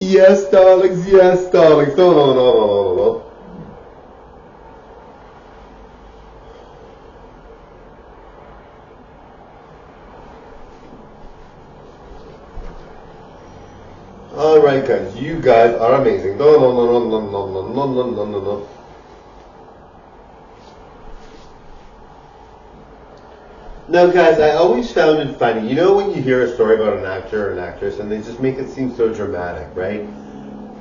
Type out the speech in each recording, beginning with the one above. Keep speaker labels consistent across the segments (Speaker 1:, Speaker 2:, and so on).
Speaker 1: Yes, darlings, yes, darlings. No, no, no, no, no, no, no. Alright, guys, you guys are amazing. No, no, no, no, no, no, no, no, no, no, no, no. Now, guys, I always found it funny. You know when you hear a story about an actor or an actress and they just make it seem so dramatic, right?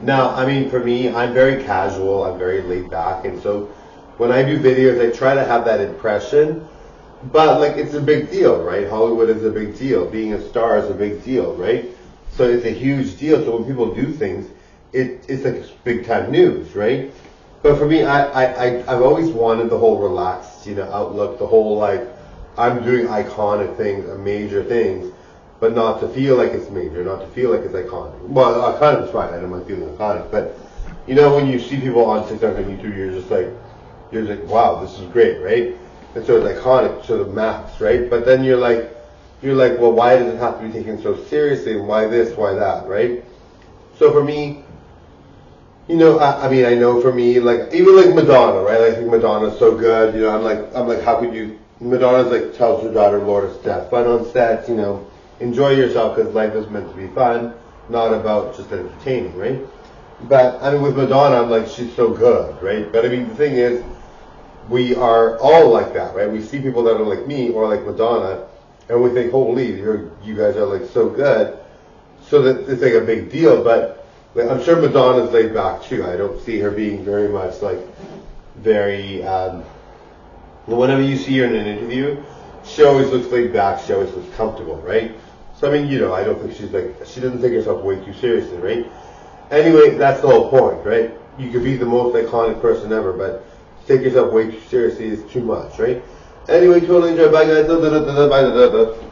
Speaker 1: Now, I mean, for me, I'm very casual, I'm very laid back, and so when I do videos, I try to have that impression, but like it's a big deal, right? Hollywood is a big deal. Being a star is a big deal, right? So it's a huge deal. So when people do things, it's like big time news, right? But for me, I've always wanted the whole relaxed, outlook, the whole like, I'm doing iconic things, major things, but not to feel like it's major, not to feel like it's iconic. Well, iconic is fine. I don't mind feeling iconic, but when you see people on TikTok and YouTube, you're just like, wow, this is great, right? And so it's iconic to the max, right? But then you're like, well, why does it have to be taken so seriously? Why this? Why that? Right? So for me, I mean, I know for me, like even like Madonna, right? I think Madonna's so good. I'm like, how could you? Madonna's like tells her daughter Laura to have fun on set. Enjoy yourself because life is meant to be fun, not about just entertaining, right? But I mean, with Madonna, I'm like, she's so good, right? But I mean, the thing is, we are all like that, right? We see people that are like me or like Madonna, and we think, holy, you guys are like so good, so that it's like a big deal. But like, I'm sure Madonna's laid back too. I don't see her being very much like very. Whenever you see her in an interview, she always looks laid back. She always looks comfortable, right? So I mean, I don't think she doesn't take herself way too seriously, right? Anyway, that's the whole point, right? You could be the most iconic person ever, but to take yourself way too seriously is too much, right? Anyway, totally enjoy. Bye, guys.